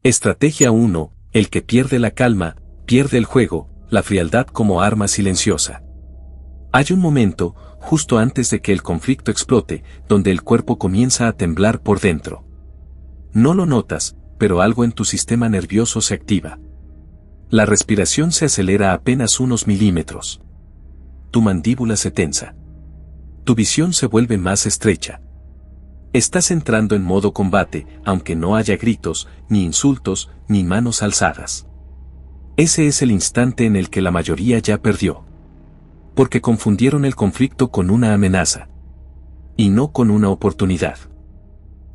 Estrategia 1. El que pierde la calma, pierde el juego, la frialdad como arma silenciosa. Hay un momento, justo antes de que el conflicto explote, donde el cuerpo comienza a temblar por dentro. No lo notas, pero algo en tu sistema nervioso se activa. La respiración se acelera apenas unos milímetros. Tu mandíbula se tensa. Tu visión se vuelve más estrecha. Estás entrando en modo combate, aunque no haya gritos, ni insultos, ni manos alzadas. Ese es el instante en el que la mayoría ya perdió. Porque confundieron el conflicto con una amenaza. Y no con una oportunidad.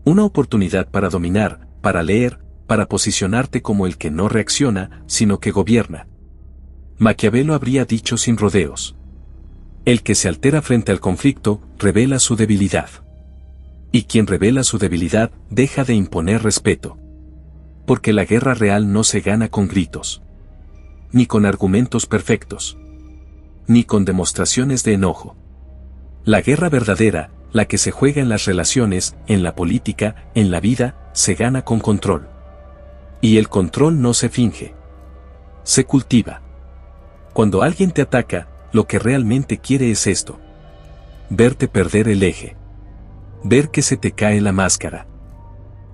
Una oportunidad para dominar, para leer, para posicionarte como el que no reacciona, sino que gobierna. Maquiavelo habría dicho sin rodeos: el que se altera frente al conflicto, revela su debilidad. Y quien revela su debilidad, deja de imponer respeto. Porque la guerra real no se gana con gritos. Ni con argumentos perfectos. Ni con demostraciones de enojo. La guerra verdadera, la que se juega en las relaciones, en la política, en la vida, se gana con control. Y el control no se finge. Se cultiva. Cuando alguien te ataca, lo que realmente quiere es esto: verte perder el eje. Ver que se te cae la máscara.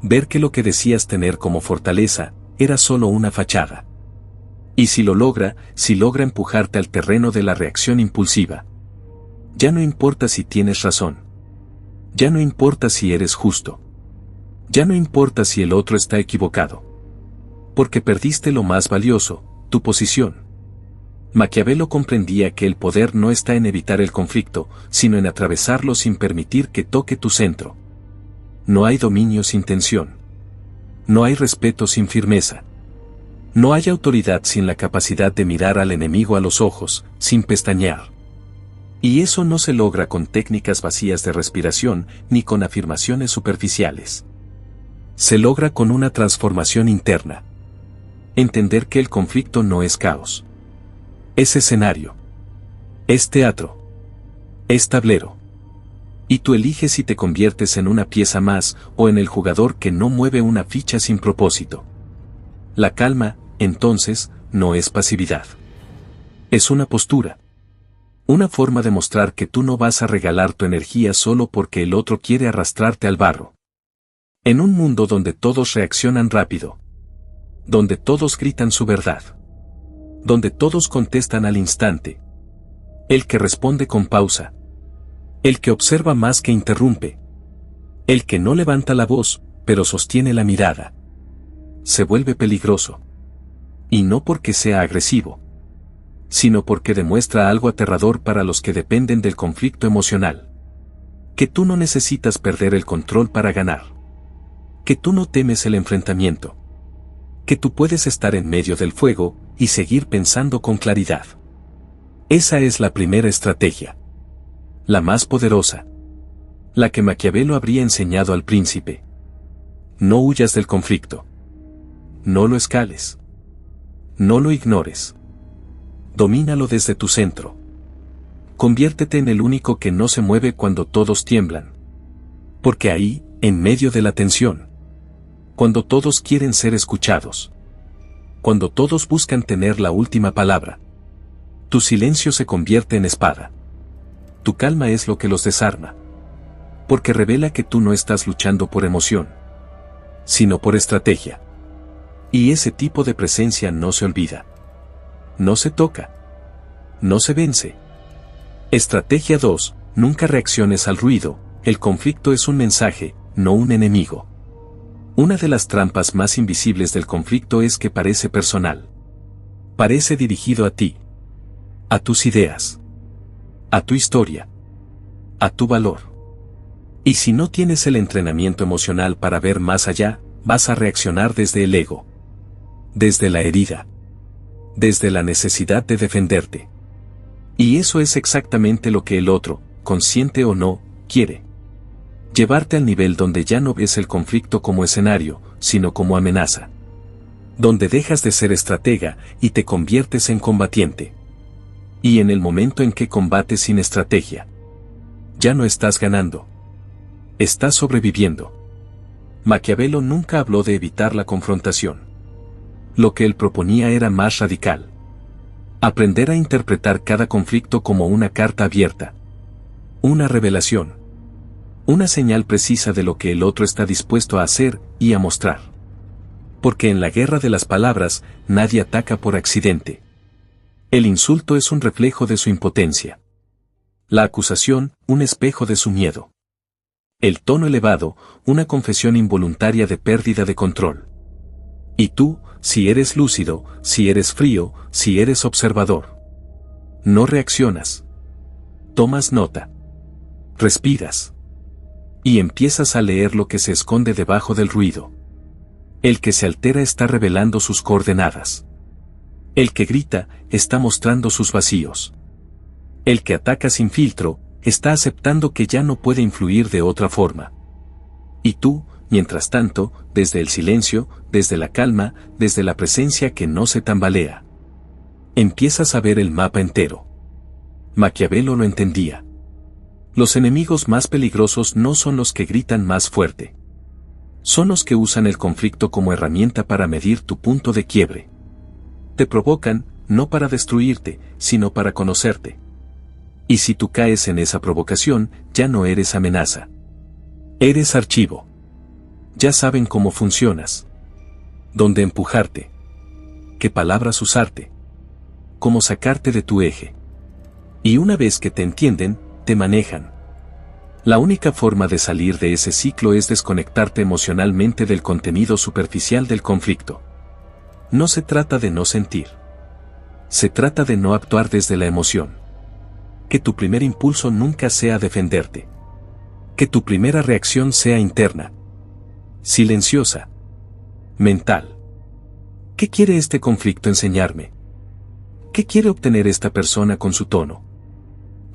Ver que lo que decías tener como fortaleza, era solo una fachada. Y si logra empujarte al terreno de la reacción impulsiva. Ya no importa si tienes razón. Ya no importa si eres justo. Ya no importa si el otro está equivocado. Porque perdiste lo más valioso, tu posición. Maquiavelo comprendía que el poder no está en evitar el conflicto, sino en atravesarlo sin permitir que toque tu centro. No hay dominio sin tensión. No hay respeto sin firmeza. No hay autoridad sin la capacidad de mirar al enemigo a los ojos, sin pestañear. Y eso no se logra con técnicas vacías de respiración, ni con afirmaciones superficiales. Se logra con una transformación interna. Entender que el conflicto no es caos. Es escenario. Es teatro. Es tablero. Y tú eliges si te conviertes en una pieza más o en el jugador que no mueve una ficha sin propósito. La calma, entonces, no es pasividad. Es una postura. Una forma de mostrar que tú no vas a regalar tu energía solo porque el otro quiere arrastrarte al barro. En un mundo donde todos reaccionan rápido. Donde todos gritan su verdad. Donde todos contestan al instante. El que responde con pausa. El que observa más que interrumpe. El que no levanta la voz, pero sostiene la mirada. Se vuelve peligroso. Y no porque sea agresivo. Sino porque demuestra algo aterrador para los que dependen del conflicto emocional. Que tú no necesitas perder el control para ganar. Que tú no temes el enfrentamiento. Que tú puedes estar en medio del fuego y seguir pensando con claridad. Esa es la primera estrategia. La más poderosa. La que Maquiavelo habría enseñado al príncipe. No huyas del conflicto. No lo escales. No lo ignores. Domínalo desde tu centro. Conviértete en el único que no se mueve cuando todos tiemblan. Porque ahí, en medio de la tensión, cuando todos quieren ser escuchados, cuando todos buscan tener la última palabra, tu silencio se convierte en espada. Tu calma es lo que los desarma. Porque revela que tú no estás luchando por emoción, sino por estrategia. Y ese tipo de presencia no se olvida. No se toca. No se vence. Estrategia 2. Nunca reacciones al ruido. El conflicto es un mensaje, no un enemigo. Una de las trampas más invisibles del conflicto es que parece personal. Parece dirigido a ti. A tus ideas. A tu historia. A tu valor. Y si no tienes el entrenamiento emocional para ver más allá, vas a reaccionar desde el ego. Desde la herida. Desde la necesidad de defenderte. Y eso es exactamente lo que el otro, consciente o no, quiere. Llevarte al nivel donde ya no ves el conflicto como escenario, sino como amenaza. Donde dejas de ser estratega y te conviertes en combatiente. Y en el momento en que combates sin estrategia, ya no estás ganando. Estás sobreviviendo. Maquiavelo nunca habló de evitar la confrontación. Lo que él proponía era más radical. Aprender a interpretar cada conflicto como una carta abierta. Una revelación. Una señal precisa de lo que el otro está dispuesto a hacer y a mostrar. Porque en la guerra de las palabras, nadie ataca por accidente. El insulto es un reflejo de su impotencia. La acusación, un espejo de su miedo. El tono elevado, una confesión involuntaria de pérdida de control. Y tú, si eres lúcido, si eres frío, si eres observador. No reaccionas. Tomas nota. Respiras. Y empiezas a leer lo que se esconde debajo del ruido. El que se altera está revelando sus coordenadas. El que grita, está mostrando sus vacíos. El que ataca sin filtro, está aceptando que ya no puede influir de otra forma. Y tú, mientras tanto, desde el silencio, desde la calma, desde la presencia que no se tambalea, empiezas a ver el mapa entero. Maquiavelo lo entendía. Los enemigos más peligrosos no son los que gritan más fuerte. Son los que usan el conflicto como herramienta para medir tu punto de quiebre. Te provocan, no para destruirte, sino para conocerte. Y si tú caes en esa provocación, ya no eres amenaza. Eres archivo. Ya saben cómo funcionas. Dónde empujarte. Qué palabras usarte. Cómo sacarte de tu eje. Y una vez que te entienden, te manejan. La única forma de salir de ese ciclo es desconectarte emocionalmente del contenido superficial del conflicto. No se trata de no sentir. Se trata de no actuar desde la emoción. Que tu primer impulso nunca sea defenderte. Que tu primera reacción sea interna. Silenciosa. Mental. ¿Qué quiere este conflicto enseñarme? ¿Qué quiere obtener esta persona con su tono?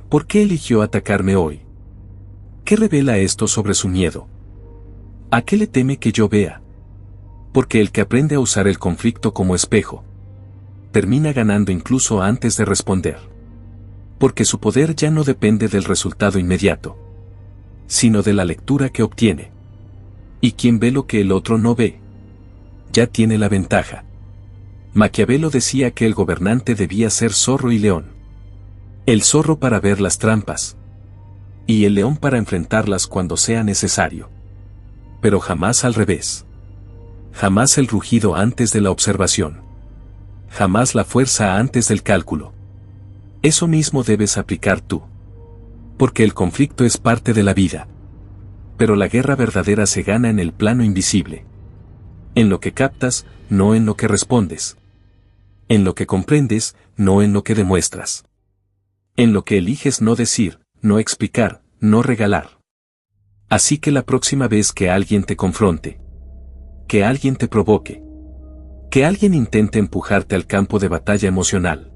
¿Por qué eligió atacarme hoy? ¿Qué revela esto sobre su miedo? ¿A qué le teme que yo vea? Porque el que aprende a usar el conflicto como espejo, termina ganando incluso antes de responder. Porque su poder ya no depende del resultado inmediato, sino de la lectura que obtiene. Y quien ve lo que el otro no ve, ya tiene la ventaja. Maquiavelo decía que el gobernante debía ser zorro y león. El zorro para ver las trampas, y el león para enfrentarlas cuando sea necesario. Pero jamás al revés. Jamás el rugido antes de la observación. Jamás la fuerza antes del cálculo. Eso mismo debes aplicar tú. Porque el conflicto es parte de la vida. Pero la guerra verdadera se gana en el plano invisible. En lo que captas, no en lo que respondes. En lo que comprendes, no en lo que demuestras. En lo que eliges no decir, no explicar, no regalar. Así que la próxima vez que alguien te confronte, que alguien te provoque, que alguien intente empujarte al campo de batalla emocional,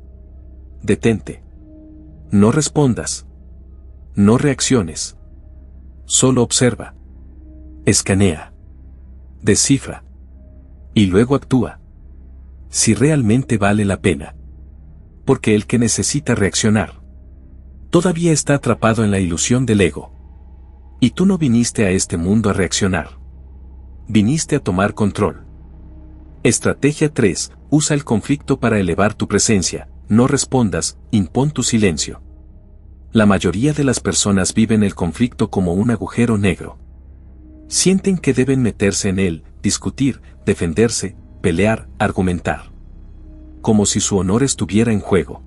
detente. No respondas. No reacciones. Solo observa. Escanea. Descifra. Y luego actúa. Si realmente vale la pena. Porque el que necesita reaccionar todavía está atrapado en la ilusión del ego. Y tú no viniste a este mundo a reaccionar. Viniste a tomar control. Estrategia 3. Usa el conflicto para elevar tu presencia. No respondas, impón tu silencio. La mayoría de las personas viven el conflicto como un agujero negro. Sienten que deben meterse en él, discutir, defenderse, pelear, argumentar. Como si su honor estuviera en juego.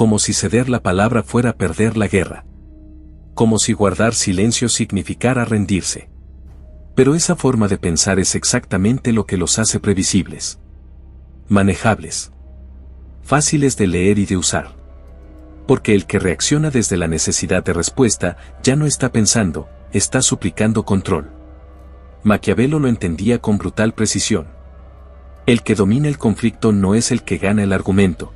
Como si ceder la palabra fuera perder la guerra. Como si guardar silencio significara rendirse. Pero esa forma de pensar es exactamente lo que los hace previsibles. Manejables. Fáciles de leer y de usar. Porque el que reacciona desde la necesidad de respuesta, ya no está pensando, está suplicando control. Maquiavelo lo entendía con brutal precisión. El que domina el conflicto no es el que gana el argumento,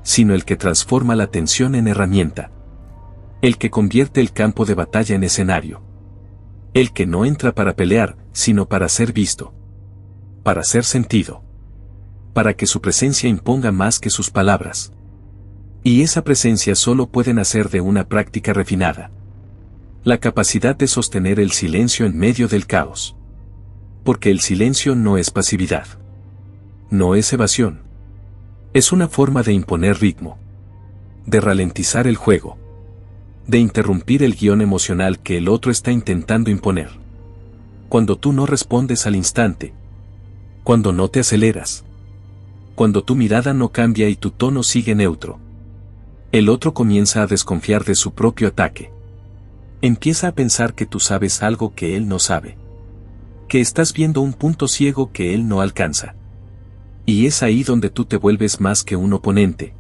sino el que transforma la tensión en herramienta. El que convierte el campo de batalla en escenario. El que no entra para pelear, sino para ser visto. Para ser sentido. Para que su presencia imponga más que sus palabras. Y esa presencia solo puede nacer de una práctica refinada. La capacidad de sostener el silencio en medio del caos. Porque el silencio no es pasividad. No es evasión. Es una forma de imponer ritmo. De ralentizar el juego. De interrumpir el guión emocional que el otro está intentando imponer. Cuando tú no respondes al instante. Cuando no te aceleras. Cuando tu mirada no cambia y tu tono sigue neutro. El otro comienza a desconfiar de su propio ataque. Empieza a pensar que tú sabes algo que él no sabe. Que estás viendo un punto ciego que él no alcanza. Y es ahí donde tú te vuelves más que un oponente.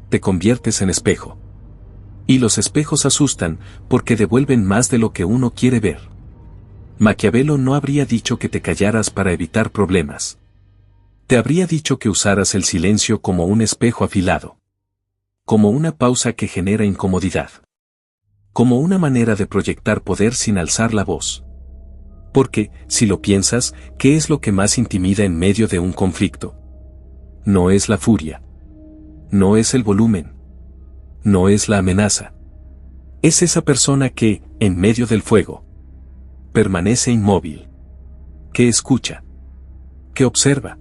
Te conviertes en espejo. Y los espejos asustan porque devuelven más de lo que uno quiere ver. Maquiavelo no habría dicho que te callaras para evitar problemas. Te habría dicho que usaras el silencio como un espejo afilado. Como una pausa que genera incomodidad. Como una manera de proyectar poder sin alzar la voz. Porque, si lo piensas, ¿qué es lo que más intimida en medio de un conflicto? No es la furia. No es el volumen. No es la amenaza. Es esa persona que, en medio del fuego, permanece inmóvil. Que escucha. Que observa.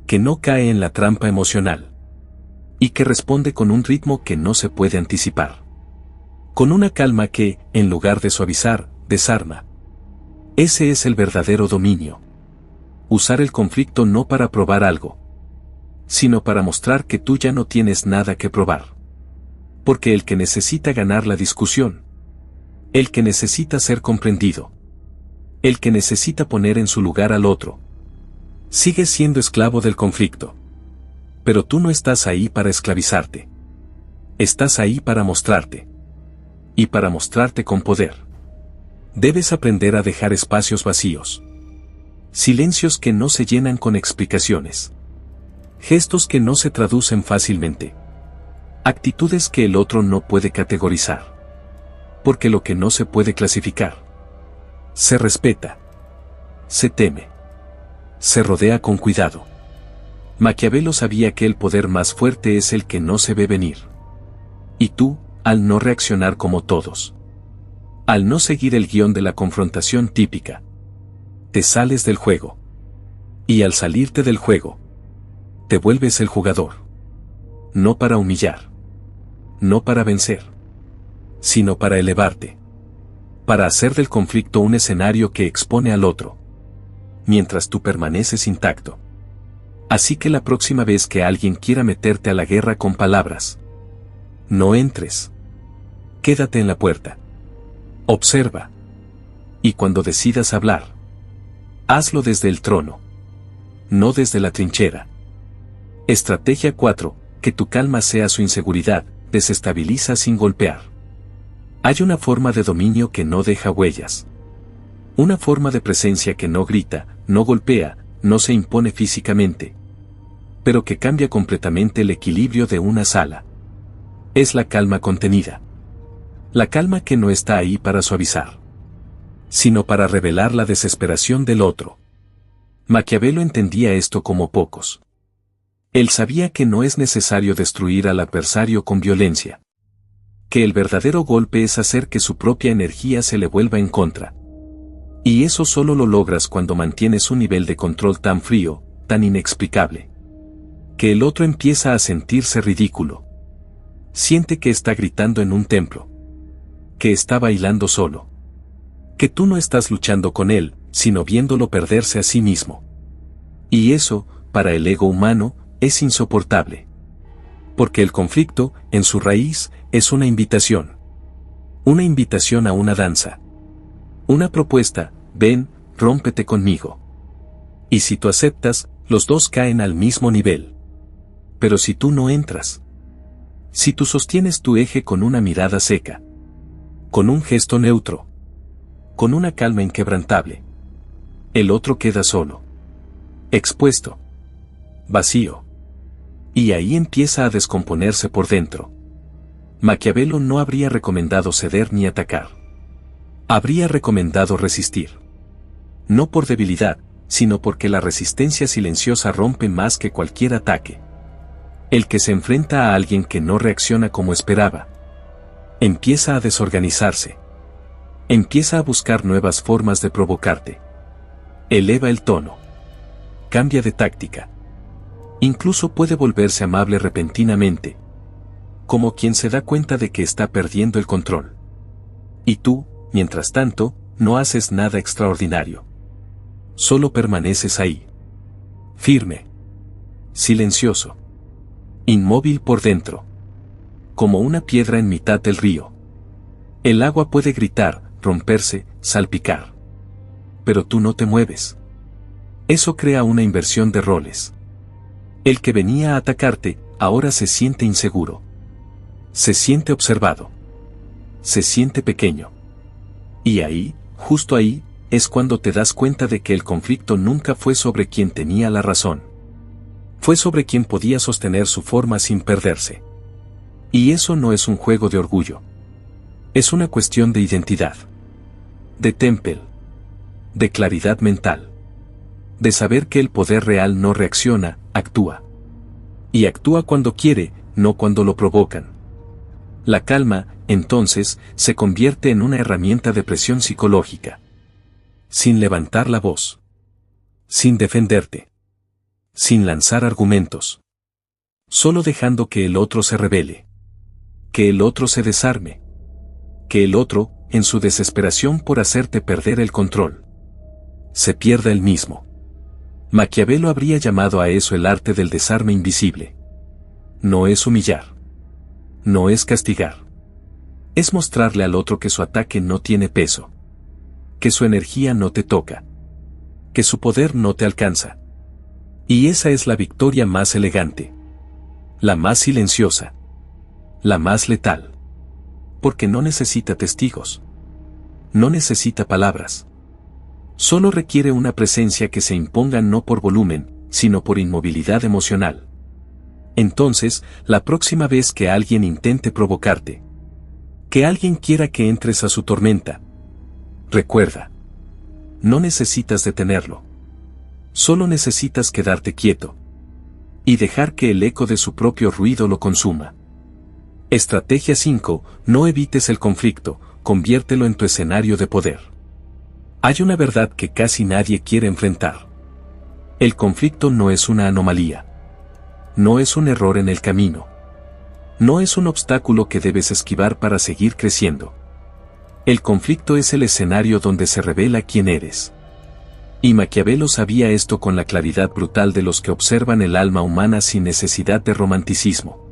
Que no cae en la trampa emocional. Y que responde con un ritmo que no se puede anticipar. Con una calma que, en lugar de suavizar, desarma. Ese es el verdadero dominio. Usar el conflicto no para probar algo, sino para mostrar que tú ya no tienes nada que probar. Porque el que necesita ganar la discusión, el que necesita ser comprendido, el que necesita poner en su lugar al otro, sigue siendo esclavo del conflicto. Pero tú no estás ahí para esclavizarte. Estás ahí para mostrarte. Y para mostrarte con poder. Debes aprender a dejar espacios vacíos. Silencios que no se llenan con explicaciones. Gestos que no se traducen fácilmente. Actitudes que el otro no puede categorizar. Porque lo que no se puede clasificar, se respeta. Se teme. Se rodea con cuidado. Maquiavelo sabía que el poder más fuerte es el que no se ve venir. Y tú, al no reaccionar como todos, al no seguir el guión de la confrontación típica, te sales del juego. Y al salirte del juego, te vuelves el jugador. No para humillar. No para vencer. Sino para elevarte. Para hacer del conflicto un escenario que expone al otro. Mientras tú permaneces intacto. Así que la próxima vez que alguien quiera meterte a la guerra con palabras, no entres. Quédate en la puerta. Observa. Y cuando decidas hablar, hazlo desde el trono. No desde la trinchera. Estrategia 4. Que tu calma sea su inseguridad, desestabiliza sin golpear. Hay una forma de dominio que no deja huellas. Una forma de presencia que no grita, no golpea, no se impone físicamente. Pero que cambia completamente el equilibrio de una sala. Es la calma contenida. La calma que no está ahí para suavizar, sino para revelar la desesperación del otro. Maquiavelo entendía esto como pocos. Él sabía que no es necesario destruir al adversario con violencia. Que el verdadero golpe es hacer que su propia energía se le vuelva en contra. Y eso solo lo logras cuando mantienes un nivel de control tan frío, tan inexplicable, que el otro empieza a sentirse ridículo. Siente que está gritando en un templo. Que está bailando solo. Que tú no estás luchando con él, sino viéndolo perderse a sí mismo. Y eso, para el ego humano, es insoportable. Porque el conflicto, en su raíz, es una invitación. Una invitación a una danza. Una propuesta, ven, rómpete conmigo. Y si tú aceptas, los dos caen al mismo nivel. Pero si tú no entras, si tú sostienes tu eje con una mirada seca, con un gesto neutro, con una calma inquebrantable, el otro queda solo, expuesto, vacío. Y ahí empieza a descomponerse por dentro. Maquiavelo no habría recomendado ceder ni atacar. Habría recomendado resistir. No por debilidad, sino porque la resistencia silenciosa rompe más que cualquier ataque. El que se enfrenta a alguien que no reacciona como esperaba, empieza a desorganizarse. Empieza a buscar nuevas formas de provocarte. Eleva el tono. Cambia de táctica. Incluso puede volverse amable repentinamente, como quien se da cuenta de que está perdiendo el control. Y tú, mientras tanto, no haces nada extraordinario. Solo permaneces ahí. Firme. Silencioso. Inmóvil por dentro. Como una piedra en mitad del río. El agua puede gritar, romperse, salpicar. Pero tú no te mueves. Eso crea una inversión de roles. El que venía a atacarte, ahora se siente inseguro. Se siente observado. Se siente pequeño. Y ahí, justo ahí, es cuando te das cuenta de que el conflicto nunca fue sobre quien tenía la razón. Fue sobre quien podía sostener su forma sin perderse. Y eso no es un juego de orgullo. Es una cuestión de identidad. De temple. De claridad mental. De saber que el poder real no reacciona, actúa. Y actúa cuando quiere, no cuando lo provocan. La calma, entonces, se convierte en una herramienta de presión psicológica. Sin levantar la voz. Sin defenderte. Sin lanzar argumentos. Solo dejando que el otro se rebele. Que el otro se desarme. Que el otro, en su desesperación por hacerte perder el control, se pierda él mismo. Maquiavelo habría llamado a eso el arte del desarme invisible. No es humillar. No es castigar. Es mostrarle al otro que su ataque no tiene peso. Que su energía no te toca. Que su poder no te alcanza. Y esa es la victoria más elegante. La más silenciosa. La más letal. Porque no necesita testigos. No necesita palabras. Solo requiere una presencia que se imponga no por volumen, sino por inmovilidad emocional. Entonces, la próxima vez que alguien intente provocarte, que alguien quiera que entres a su tormenta, recuerda, no necesitas detenerlo. Solo necesitas quedarte quieto y dejar que el eco de su propio ruido lo consuma. Estrategia 5. No evites el conflicto, conviértelo en tu escenario de poder. Hay una verdad que casi nadie quiere enfrentar. El conflicto no es una anomalía. No es un error en el camino. No es un obstáculo que debes esquivar para seguir creciendo. El conflicto es el escenario donde se revela quién eres. Y Maquiavelo sabía esto con la claridad brutal de los que observan el alma humana sin necesidad de romanticismo.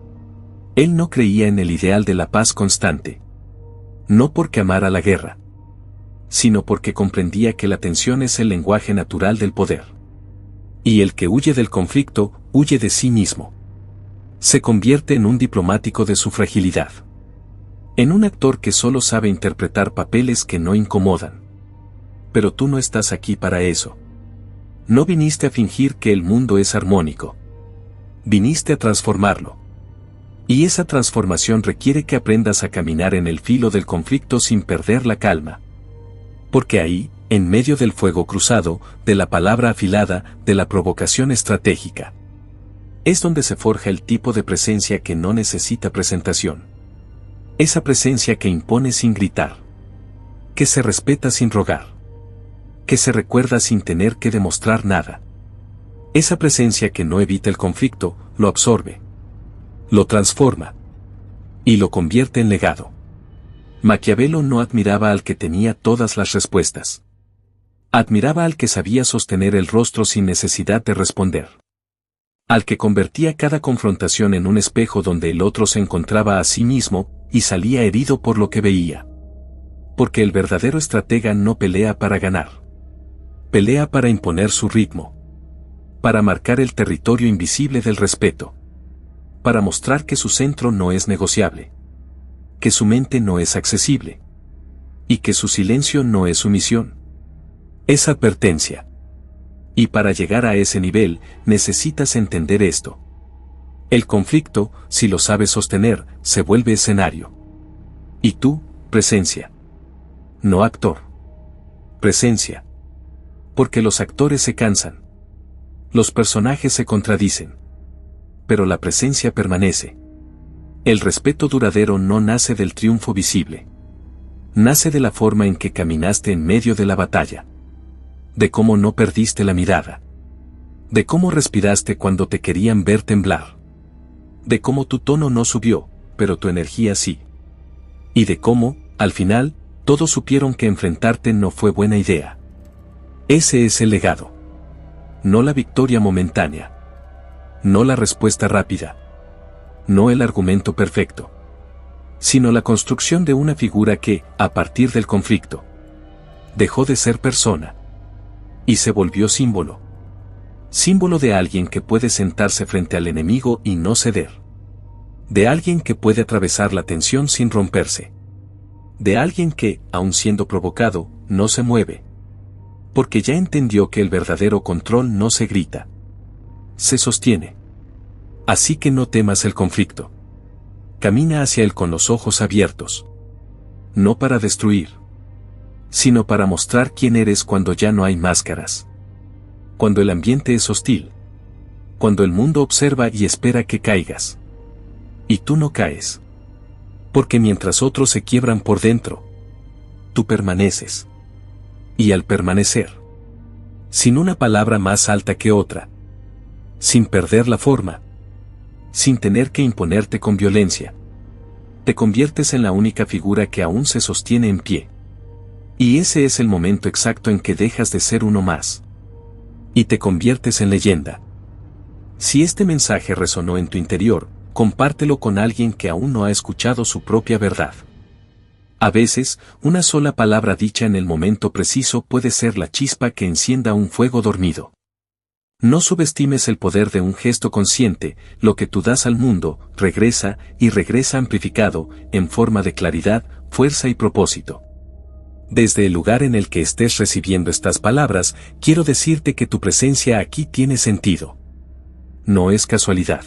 Él no creía en el ideal de la paz constante. No porque amara la guerra, sino porque comprendía que la tensión es el lenguaje natural del poder. Y el que huye del conflicto, huye de sí mismo. Se convierte en un diplomático de su fragilidad. En un actor que solo sabe interpretar papeles que no incomodan. Pero tú no estás aquí para eso. No viniste a fingir que el mundo es armónico. Viniste a transformarlo. Y esa transformación requiere que aprendas a caminar en el filo del conflicto sin perder la calma. Porque ahí, en medio del fuego cruzado, de la palabra afilada, de la provocación estratégica, es donde se forja el tipo de presencia que no necesita presentación. Esa presencia que impone sin gritar. Que se respeta sin rogar. Que se recuerda sin tener que demostrar nada. Esa presencia que no evita el conflicto, lo absorbe. Lo transforma. Y lo convierte en legado. Maquiavelo no admiraba al que tenía todas las respuestas. Admiraba al que sabía sostener el rostro sin necesidad de responder. Al que convertía cada confrontación en un espejo donde el otro se encontraba a sí mismo, y salía herido por lo que veía. Porque el verdadero estratega no pelea para ganar. Pelea para imponer su ritmo. Para marcar el territorio invisible del respeto. Para mostrar que su centro no es negociable. Que su mente no es accesible. Y que su silencio no es sumisión. Es advertencia. Y para llegar a ese nivel, necesitas entender esto. El conflicto, si lo sabes sostener, se vuelve escenario. Y tú, presencia. No actor. Presencia. Porque los actores se cansan. Los personajes se contradicen. Pero la presencia permanece. El respeto duradero no nace del triunfo visible. Nace de la forma en que caminaste en medio de la batalla. De cómo no perdiste la mirada. De cómo respiraste cuando te querían ver temblar. De cómo tu tono no subió, pero tu energía sí. Y de cómo, al final, todos supieron que enfrentarte no fue buena idea. Ese es el legado. No la victoria momentánea. No la respuesta rápida. No el argumento perfecto. Sino la construcción de una figura que, a partir del conflicto, dejó de ser persona y se volvió símbolo. Símbolo de alguien que puede sentarse frente al enemigo y no ceder. De alguien que puede atravesar la tensión sin romperse. De alguien que, aun siendo provocado, no se mueve. Porque ya entendió que el verdadero control no se grita. Se sostiene. Así que no temas el conflicto. Camina hacia él con los ojos abiertos. No para destruir, sino para mostrar quién eres cuando ya no hay máscaras. Cuando el ambiente es hostil. Cuando el mundo observa y espera que caigas. Y tú no caes. Porque mientras otros se quiebran por dentro, tú permaneces. Y al permanecer, sin una palabra más alta que otra, sin perder la forma, sin tener que imponerte con violencia, te conviertes en la única figura que aún se sostiene en pie. Y ese es el momento exacto en que dejas de ser uno más. Y te conviertes en leyenda. Si este mensaje resonó en tu interior, compártelo con alguien que aún no ha escuchado su propia verdad. A veces, una sola palabra dicha en el momento preciso puede ser la chispa que encienda un fuego dormido. No subestimes el poder de un gesto consciente, lo que tú das al mundo, regresa y regresa amplificado, en forma de claridad, fuerza y propósito. Desde el lugar en el que estés recibiendo estas palabras, quiero decirte que tu presencia aquí tiene sentido. No es casualidad.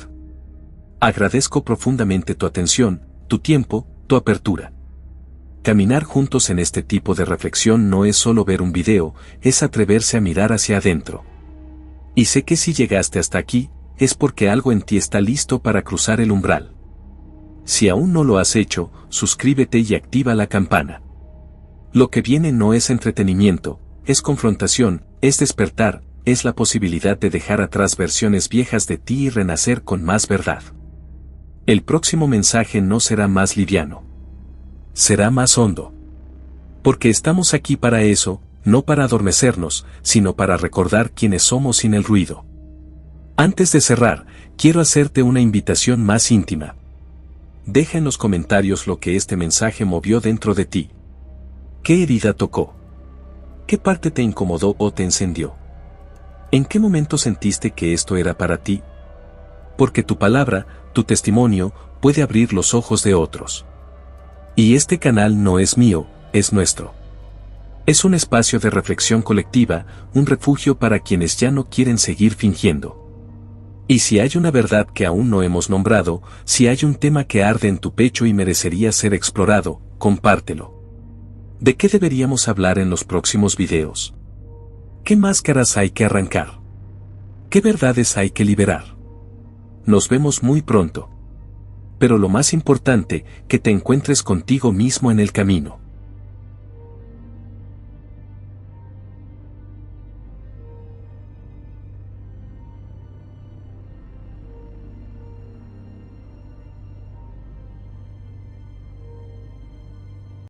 Agradezco profundamente tu atención, tu tiempo, tu apertura. Caminar juntos en este tipo de reflexión no es solo ver un video, es atreverse a mirar hacia adentro. Y sé que si llegaste hasta aquí, es porque algo en ti está listo para cruzar el umbral. Si aún no lo has hecho, suscríbete y activa la campana. Lo que viene no es entretenimiento, es confrontación, es despertar, es la posibilidad de dejar atrás versiones viejas de ti y renacer con más verdad. El próximo mensaje no será más liviano. Será más hondo. Porque estamos aquí para eso, no para adormecernos, sino para recordar quiénes somos sin el ruido. Antes de cerrar, quiero hacerte una invitación más íntima. Deja en los comentarios lo que este mensaje movió dentro de ti. ¿Qué herida tocó? ¿Qué parte te incomodó o te encendió? ¿En qué momento sentiste que esto era para ti? Porque tu palabra, tu testimonio, puede abrir los ojos de otros. Y este canal no es mío, es nuestro. Es un espacio de reflexión colectiva, un refugio para quienes ya no quieren seguir fingiendo. Y si hay una verdad que aún no hemos nombrado, si hay un tema que arde en tu pecho y merecería ser explorado, compártelo. ¿De qué deberíamos hablar en los próximos videos? ¿Qué máscaras hay que arrancar? ¿Qué verdades hay que liberar? Nos vemos muy pronto. Pero lo más importante, que te encuentres contigo mismo en el camino.